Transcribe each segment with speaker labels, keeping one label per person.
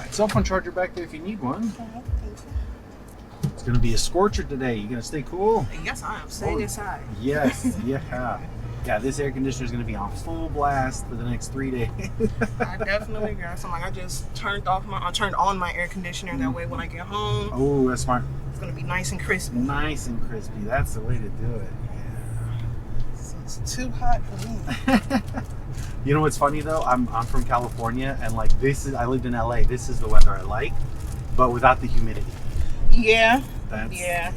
Speaker 1: right, cell phone charger back there if you need one.
Speaker 2: Okay, thank you.
Speaker 1: It's gonna be a scorcher today. You gonna stay cool?
Speaker 2: Yes, I am staying inside.
Speaker 1: Yes, yeah. Yeah, this air conditioner is gonna be on full blast for the next 3 days.
Speaker 2: I definitely got some. Like I just turned on my air conditioner. That way, when I get home,
Speaker 1: Oh, that's smart.
Speaker 2: it's gonna be nice and crispy.
Speaker 1: Nice and crispy. That's the way to do it.
Speaker 2: So it's too hot for me.
Speaker 1: You know what's funny though? I'm from California, and like I lived in LA. This is the weather I like, but without the humidity.
Speaker 2: Yeah.
Speaker 1: That's
Speaker 2: Yeah,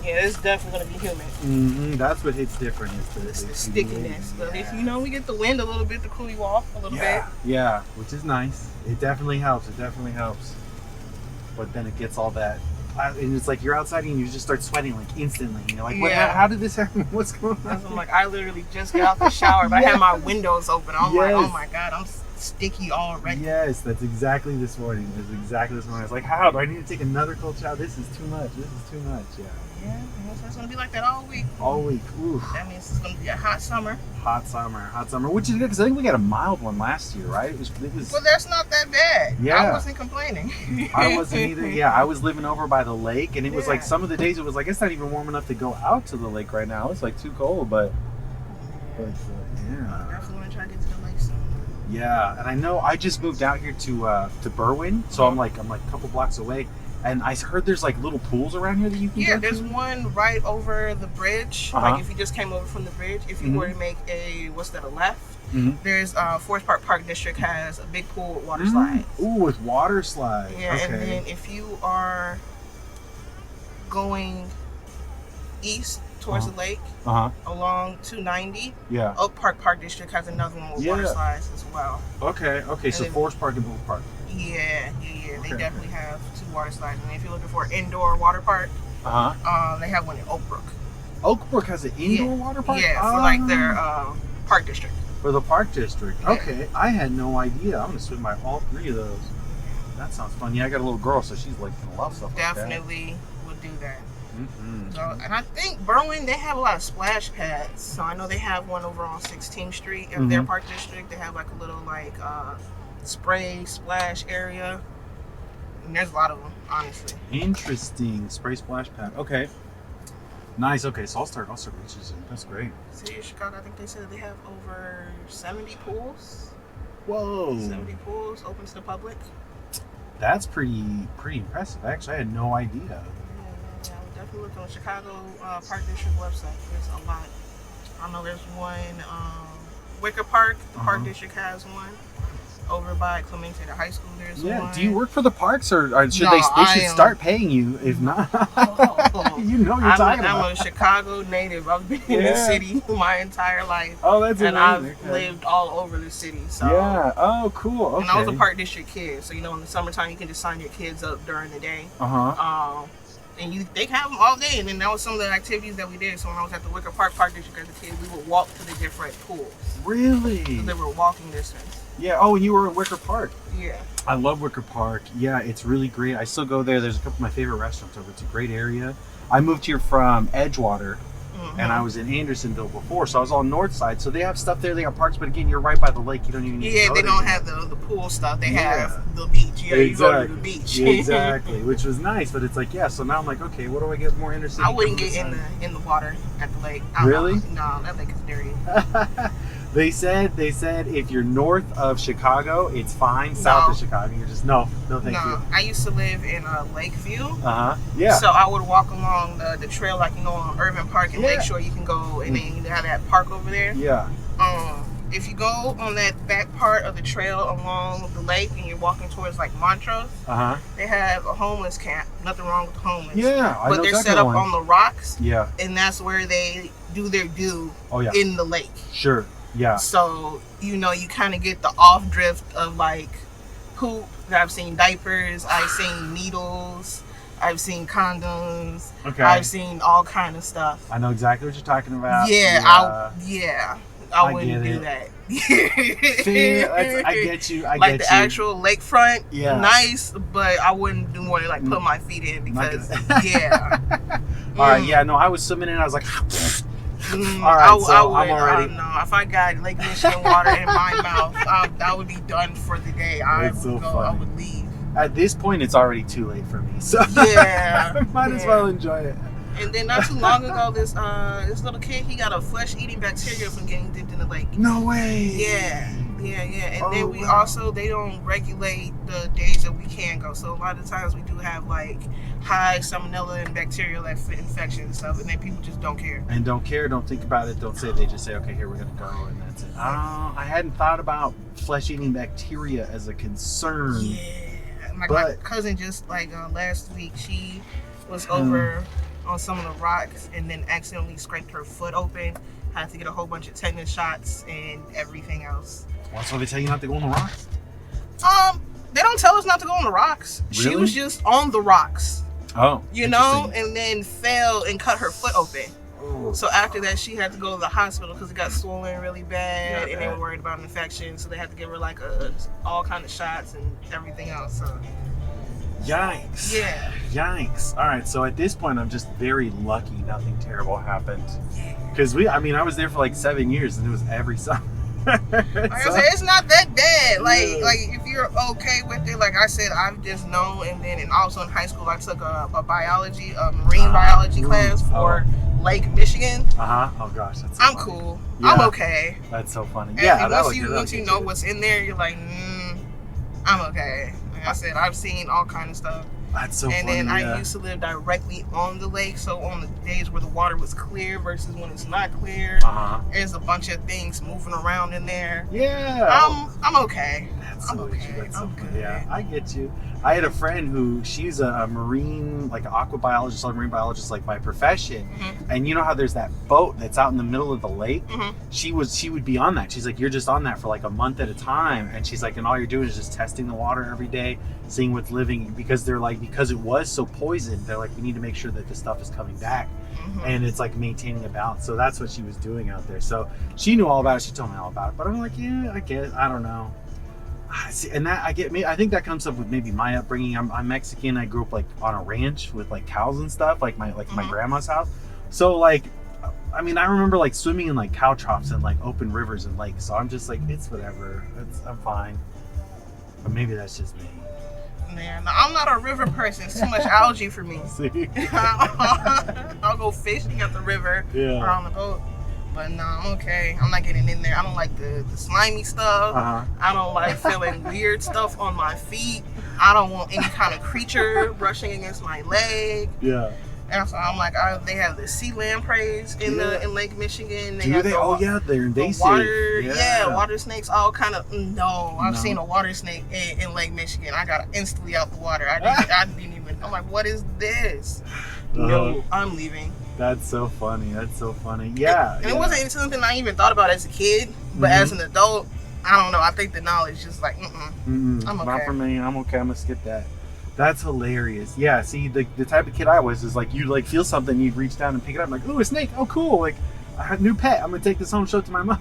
Speaker 2: it's definitely gonna be humid.
Speaker 1: That's what hits different
Speaker 2: It's
Speaker 1: is
Speaker 2: the stickiness.
Speaker 1: humidity.
Speaker 2: But if we get the wind a little bit to cool you off a little bit.
Speaker 1: Yeah, which is nice. It definitely helps. But then it gets all that, and it's like you're outside and you just start sweating like instantly. You know, like how did this happen? What's going on?
Speaker 2: I'm like, I literally just got out the shower, but I had my windows open. I'm like, oh my god, I'm sticky already.
Speaker 1: Yes, that's exactly this morning. I was like, how do I need to take another cold shower? This is too much.
Speaker 2: Yeah, it's gonna be like that all week.
Speaker 1: All week. Oof.
Speaker 2: That means it's gonna be a hot summer.
Speaker 1: Hot summer, which is good because I think we got a mild one last year, right? It was.
Speaker 2: Well, that's not that bad.
Speaker 1: Yeah.
Speaker 2: I wasn't complaining.
Speaker 1: I wasn't either. Yeah, I was living over by the lake, and it was like some of the days it was like it's not even warm enough to go out to the lake right now. It's like too cold, but yeah.
Speaker 2: I definitely want to try to get to the lake soon.
Speaker 1: Yeah, and I know I just moved out here to Berwyn, so I'm like a couple blocks away. And I heard there's like little pools around here that you can go to.
Speaker 2: There's one right over the bridge. Like if you just came over from the bridge, if you were to make a left, there's Forest Park District has a big pool with water slides.
Speaker 1: Ooh, with water slides.
Speaker 2: Yeah,
Speaker 1: okay.
Speaker 2: and then if you are going east towards the lake along 290, Oak Park District has another one with water slides as well.
Speaker 1: Okay, so then, Forest Park and Blue Park.
Speaker 2: Yeah. They definitely have 2 water slides. And if you're looking for an indoor water park, they have one in Oak Brook.
Speaker 1: Oak Brook has an indoor water park?
Speaker 2: Yeah, for like their park district.
Speaker 1: For the park district. Yeah. Okay, I had no idea. I'm going to swim by all 3 of those. That sounds fun. Yeah, I got a little girl, so she's like going to love stuff
Speaker 2: Definitely
Speaker 1: like that.
Speaker 2: would do that. So, and I think Berwyn, they have a lot of splash pads. So I know they have one over on 16th Street in their park district. They have like a little like spray splash area. And there's a lot of them, honestly.
Speaker 1: Interesting. Spray splash pad. Okay. Nice. Okay, so I'll start researching. That's great.
Speaker 2: City of Chicago, I think they said they have over 70 pools.
Speaker 1: Whoa.
Speaker 2: 70 pools open to the public.
Speaker 1: That's pretty impressive. Actually, I had no idea.
Speaker 2: Yeah, definitely look on the Chicago Park District website. There's a lot. I know there's one, Wicker Park. The Park District has one. Over by Clemente High School, there's one.
Speaker 1: Yeah, do you work for the parks, or should they should start paying you? If not, you know you're talking about.
Speaker 2: I'm a Chicago native. I've been in the city my entire life.
Speaker 1: Oh, that's amazing.
Speaker 2: And I've lived all over the city. So.
Speaker 1: Yeah. Oh, cool. Okay.
Speaker 2: And I was a Park District kid, so in the summertime you can just sign your kids up during the day. And they have them all day, and then that was some of the activities that we did. So when I was at the Wicker Park District as a kid, we would walk to the different pools.
Speaker 1: Really?
Speaker 2: So they were walking distance.
Speaker 1: Yeah. Oh, and you were in Wicker Park.
Speaker 2: Yeah.
Speaker 1: I love Wicker Park. Yeah, it's really great. I still go there. There's a couple of my favorite restaurants over. It's a great area. I moved here from Edgewater, and I was in Andersonville before, so I was on north side. So they have stuff there. They have parks, but again, you're right by the lake. You don't even need to go
Speaker 2: they don't have the pool stuff. They have the beach. You go to the beach.
Speaker 1: Exactly, which was nice. But it's like, so now I'm like, okay, what do I get more interested?
Speaker 2: I wouldn't get in the water at the lake.
Speaker 1: Really?
Speaker 2: No, that lake is dirty.
Speaker 1: They said if you're north of Chicago, it's fine. South of Chicago, you're just no, thank you.
Speaker 2: I used to live in Lakeview.
Speaker 1: Yeah.
Speaker 2: So I would walk along the trail, like on Irving Park and Lakeshore. You can go, and then you have that park over there.
Speaker 1: Yeah.
Speaker 2: If you go on that back part of the trail along the lake and you're walking towards like Montrose, they have a homeless camp. Nothing wrong with homeless.
Speaker 1: Yeah,
Speaker 2: but they're set up on the rocks.
Speaker 1: Yeah.
Speaker 2: And that's where they do their due in the lake.
Speaker 1: Sure. Yeah.
Speaker 2: So, you kind of get the off drift of like poop. I've seen diapers, I've seen needles, I've seen condoms, I've seen all kind of stuff.
Speaker 1: I know exactly what you're talking about.
Speaker 2: I wouldn't do that.
Speaker 1: I get you.
Speaker 2: Like the actual lakefront, nice, but I wouldn't do more than like put my feet in because,
Speaker 1: All right, no, I was swimming and I was like, all right, I'm already.
Speaker 2: No, if I got Lake Michigan water in my mouth, I would be done for the day. I would leave.
Speaker 1: at this point, it's already too late for me. So
Speaker 2: Yeah.
Speaker 1: I might as well enjoy it.
Speaker 2: And then not too long ago, this little kid, he got a flesh-eating bacteria from getting dipped in the lake.
Speaker 1: No way.
Speaker 2: Yeah. And then we also, they don't regulate the days that we can go. So a lot of times we do have like high salmonella and bacterial infection and stuff, and then people just don't care.
Speaker 1: And don't care, don't think about it, don't say, they just say, okay, here we're gonna go, and that's it. I hadn't thought about flesh-eating bacteria as a concern.
Speaker 2: Yeah. Like my cousin just like last week, she was over on some of the rocks and then accidentally scraped her foot open. Had to get a whole bunch of tetanus shots and everything else.
Speaker 1: Well, so they tell you not to go on the rocks?
Speaker 2: They don't tell us not to go on the rocks.
Speaker 1: Really?
Speaker 2: She was just on the rocks.
Speaker 1: Oh,
Speaker 2: you know, and then fell and cut her foot open. Ooh. So after that, she had to go to the hospital because it got swollen really bad, and they were worried about an infection. So they had to give her like all kind of shots and everything else. So.
Speaker 1: Yikes.
Speaker 2: Yeah.
Speaker 1: Yikes. All right, so at this point, I'm just very lucky nothing terrible happened.
Speaker 2: Yeah.
Speaker 1: Because I was there for like 7 years, and it was every summer.
Speaker 2: Like I said, it's not that bad. Like if you're okay with it, like I said, I've just known. And also in high school, I took a marine biology class for Lake Michigan.
Speaker 1: Oh gosh, that's so
Speaker 2: I'm
Speaker 1: funny.
Speaker 2: cool.
Speaker 1: Yeah.
Speaker 2: I'm okay.
Speaker 1: That's so funny.
Speaker 2: And,
Speaker 1: yeah,
Speaker 2: and once you know what's in there, you're like, I'm okay. Like I said, I've seen all kind of stuff.
Speaker 1: That's so funny.
Speaker 2: And then I used to live directly on the lake, so on the days where the water was clear versus when it's not clear, there's a bunch of things moving around in there.
Speaker 1: Yeah.
Speaker 2: I'm okay.
Speaker 1: I'm funny. Yeah, I get you. I had a friend who she's a marine, like an aqua biologist or marine biologist, like by profession. And you know how there's that boat that's out in the middle of the lake? She would be on that. She's like, you're just on that for like a month at a time. And she's like, and all you're doing is just testing the water every day, seeing what's living, because they're like, because it was so poisoned, they're like, we need to make sure that the stuff is coming back. And it's like maintaining a balance. So that's what she was doing out there. So she knew all about it. She told me all about it. But I'm like, yeah, I guess, I don't know. See, and that I think that comes up with maybe my upbringing. I'm Mexican. I grew up like on a ranch with like cows and stuff, like my grandma's house. So like, I mean, I remember like swimming in like cow troughs and like open rivers and lakes. So I'm just like, it's whatever. I'm fine. But maybe that's just me.
Speaker 2: Man, I'm not a river person. It's too much algae for me.
Speaker 1: See?
Speaker 2: I'll go fishing at the river or on the boat. But no, I'm okay. I'm not getting in there. I don't like the slimy stuff. I don't like feeling weird stuff on my feet. I don't want any kind of creature brushing against my leg.
Speaker 1: Yeah.
Speaker 2: And so I'm like, they have the sea lampreys in Lake Michigan.
Speaker 1: Do they? Oh yeah, they're invasive.
Speaker 2: Water snakes. All kind of. No, I've seen a water snake in Lake Michigan. I got instantly out the water. I didn't even. I'm like, what is this? No, I'm leaving.
Speaker 1: That's so funny. Yeah.
Speaker 2: And it wasn't something I even thought about as a kid, but as an adult, I don't know. I think the knowledge just like, I'm okay.
Speaker 1: Not for me. I'm okay. I'm gonna skip that. That's hilarious. Yeah. See, the type of kid I was is like, you'd like feel something, you'd reach down and pick it up, like, ooh, a snake. Oh, cool. Like, I had a new pet. I'm gonna take this home, show it to my mom.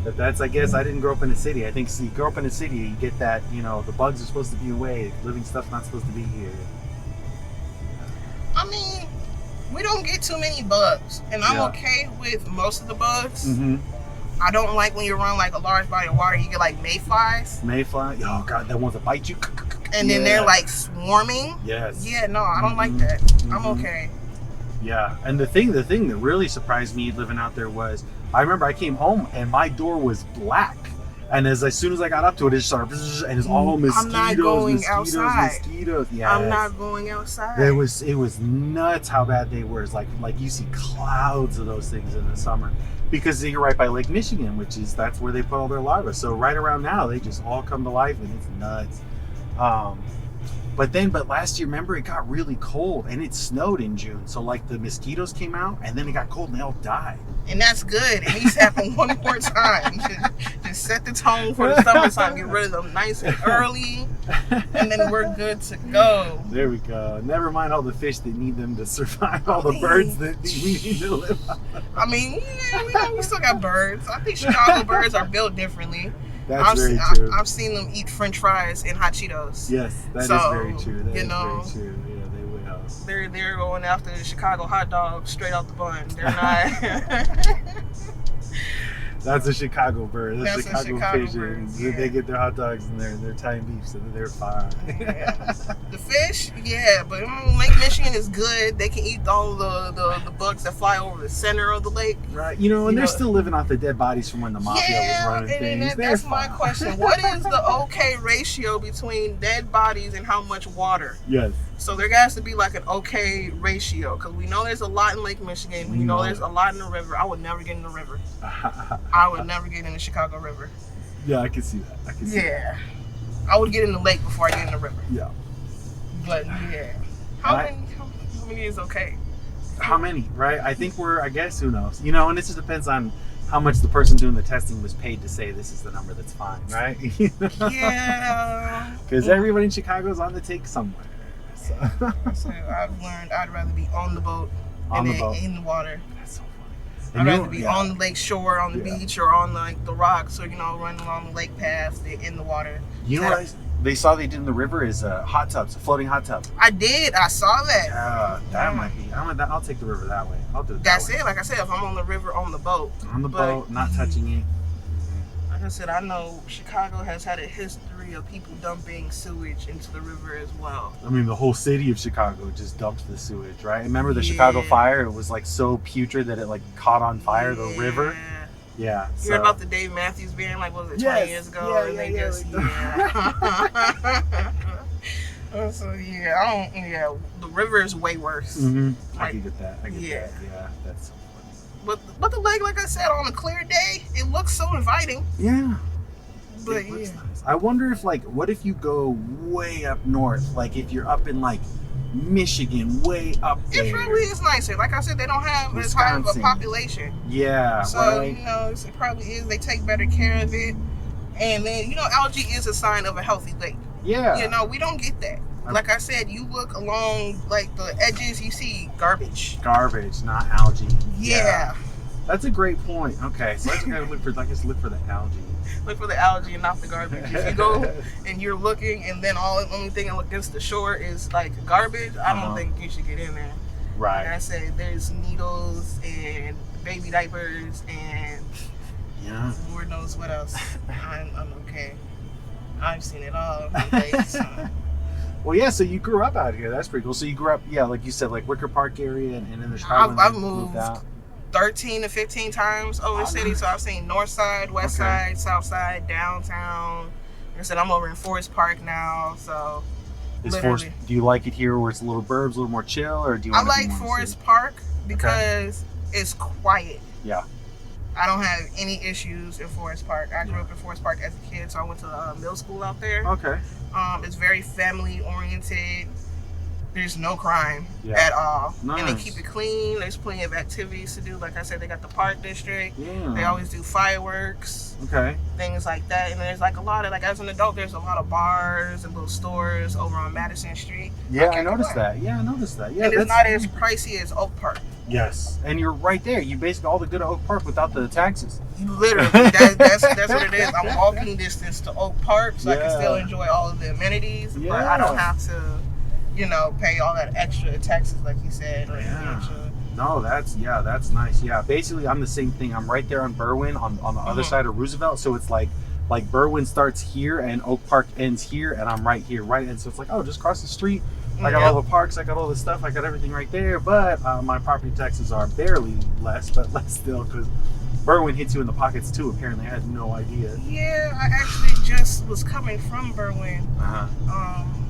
Speaker 1: But that's, I guess, I didn't grow up in a city. I think, see, you grow up in a city, you get that, the bugs are supposed to be away, living stuff's not supposed to be here.
Speaker 2: I mean, we don't get too many bugs, and I'm okay with most of the bugs. I don't like when you're around like a large body of water, you get like mayflies.
Speaker 1: Mayfly? Oh God, that ones that bite you.
Speaker 2: And then they're like swarming.
Speaker 1: Yes.
Speaker 2: Yeah, no, I don't like that. I'm okay.
Speaker 1: Yeah, and the thing that really surprised me living out there was, I remember I came home and my door was black, and as soon as I got up to it, it just started, and it's all mosquitoes.
Speaker 2: I'm not going outside.
Speaker 1: Mosquitoes. Yeah,
Speaker 2: I'm not going outside.
Speaker 1: It was nuts how bad they were. It's like you see clouds of those things in the summer, because you're right by Lake Michigan, that's where they put all their larvae. So right around now, they just all come to life, and it's nuts. But last year, remember, it got really cold and it snowed in June. So like the mosquitoes came out and then it got cold and they all died.
Speaker 2: And that's good. It needs to happen one more time. Just set the tone for the summertime. Get rid of them nice and early, and then we're good to go.
Speaker 1: There we go. Never mind all the fish that need them to survive, all the birds that we need to live on.
Speaker 2: I mean, we still got birds. I think Chicago birds are built differently.
Speaker 1: That's very true.
Speaker 2: I've seen them eat French fries and hot Cheetos.
Speaker 1: Yes, that is very true. That is very true. Yeah, they will.
Speaker 2: They're going after the Chicago hot dog straight out the bun. They're not.
Speaker 1: That's a Chicago bird. That's
Speaker 2: That's a Chicago
Speaker 1: pigeon.
Speaker 2: bird, yeah.
Speaker 1: They get their hot dogs and their Italian beef, so they're fine.
Speaker 2: Yeah. The fish, yeah, but Lake Michigan is good. They can eat all the bugs that fly over the center of the lake.
Speaker 1: Right. And they're still living off the dead bodies from when the mafia was running things.
Speaker 2: That's my question. What is the okay ratio between dead bodies and how much water?
Speaker 1: Yes.
Speaker 2: So there has to be like an okay ratio, because we know there's a lot in Lake Michigan. We know there's a lot in the river. I would never get in the river. I would never get in the Chicago River.
Speaker 1: Yeah, I can see that.
Speaker 2: Yeah. I would get in the lake before I get in the river.
Speaker 1: Yeah.
Speaker 2: But yeah. How many is okay?
Speaker 1: How many, right? I think I guess, who knows? And this just depends on how much the person doing the testing was paid to say this is the number that's fine, right?
Speaker 2: Yeah.
Speaker 1: Because everybody in Chicago is on the take somewhere.
Speaker 2: So I've learned I'd rather be on the boat than in the water.
Speaker 1: That's so funny.
Speaker 2: I'd rather be on the lake shore, on the beach, or on the rocks, or running along the lake paths than in the water.
Speaker 1: You know what they did in the river is hot tubs, a floating hot tub.
Speaker 2: I did. I saw that.
Speaker 1: Yeah, that might be. I'll take the river that way. I'll do it.
Speaker 2: That's it. Like I said, if I'm on the river, on the boat.
Speaker 1: On the boat, not touching it.
Speaker 2: Like I said, I know Chicago has had a history of people dumping sewage into the river as well.
Speaker 1: I mean, the whole city of Chicago just dumped the sewage, right? Remember the Chicago fire? It was like so putrid that it like caught on fire, the river. Yeah.
Speaker 2: You heard about the Dave Matthews Band, like, what was it, 20 years ago? So, the river is way worse.
Speaker 1: Mm-hmm. I can get that. I get that. Yeah, that's so funny.
Speaker 2: But the lake, like I said, on a clear day, it looks so inviting.
Speaker 1: Yeah.
Speaker 2: But
Speaker 1: it looks nice. I wonder if, what if you go way up north? Like, if you're up in, Michigan, way up there.
Speaker 2: It probably is nicer. Like I said, they don't have as high of a population.
Speaker 1: Yeah,
Speaker 2: so,
Speaker 1: right.
Speaker 2: It probably is. They take better care of it. And then, algae is a sign of a healthy lake.
Speaker 1: Yeah.
Speaker 2: We don't get that. Like I said, you look along, the edges, you see garbage.
Speaker 1: Garbage, not algae.
Speaker 2: Yeah.
Speaker 1: That's a great point. Okay, so I just gotta look for the algae.
Speaker 2: Look for the algae and not the garbage. If you go and you're looking, and then the only thing against the shore is garbage, I don't think you should get in there.
Speaker 1: Right.
Speaker 2: Like I said, there's needles and baby diapers and Lord knows what else. I'm okay. I've seen it all.
Speaker 1: Well, yeah. So you grew up out here. That's pretty cool. So you grew up, like you said, Wicker Park area, and then the Chicagoland.
Speaker 2: I've moved out 13 to 15 times over the city. So I've seen north side, west side, south side, downtown. Like I said, I'm over in Forest Park now. So
Speaker 1: do you like it here where it's a little burbs, a little more chill, or do you?
Speaker 2: I like Forest Park because it's quiet.
Speaker 1: Yeah.
Speaker 2: I don't have any issues in Forest Park. I grew up in Forest Park as a kid, so I went to middle school out there.
Speaker 1: Okay.
Speaker 2: It's very family oriented. There's no crime at all.
Speaker 1: Nice.
Speaker 2: And they keep it clean. There's plenty of activities to do. Like I said, they got the park district.
Speaker 1: Yeah.
Speaker 2: They always do fireworks.
Speaker 1: Okay.
Speaker 2: Things like that. And there's a lot of, as an adult, there's a lot of bars and little stores over on Madison Street.
Speaker 1: Yeah, I noticed that. Yeah,
Speaker 2: and it's not as pricey as Oak Park.
Speaker 1: Yes. And you're right there. You basically all the good at Oak Park without the taxes.
Speaker 2: Literally. That's what it is. I'm walking distance to Oak Park, so I can still enjoy all of the amenities.
Speaker 1: Yeah.
Speaker 2: But I don't have to, pay all that extra taxes like you said.
Speaker 1: No, that's nice. Yeah, basically I'm the same thing. I'm right there on Berwyn on the other side of Roosevelt. So it's like Berwyn starts here and Oak Park ends here, and I'm right here, right? And so it's just cross the street. I got all the parks, I got all the stuff, I got everything right there. But my property taxes are barely less, but less still, because Berwyn hits you in the pockets too. Apparently, I had no idea.
Speaker 2: Yeah, I actually just was coming from Berwyn.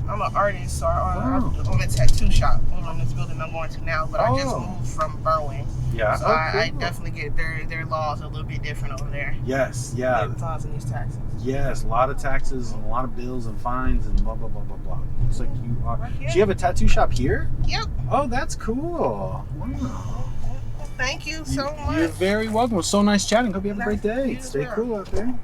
Speaker 2: I'm an artist, so I own a tattoo shop over in this building I'm going to now. But I just moved from Berwyn.
Speaker 1: Yeah.
Speaker 2: So I definitely get their laws are a little bit different over there.
Speaker 1: Yes. Yeah.
Speaker 2: These taxes.
Speaker 1: Yes, a lot of taxes and a lot of bills and fines and blah blah blah blah blah. Looks like you are. Do you have a tattoo shop here?
Speaker 2: Yep.
Speaker 1: Oh, that's cool. Wow.
Speaker 2: Thank you so much.
Speaker 1: You're very welcome. It was so nice chatting. Hope you have a great day. Stay cool out there.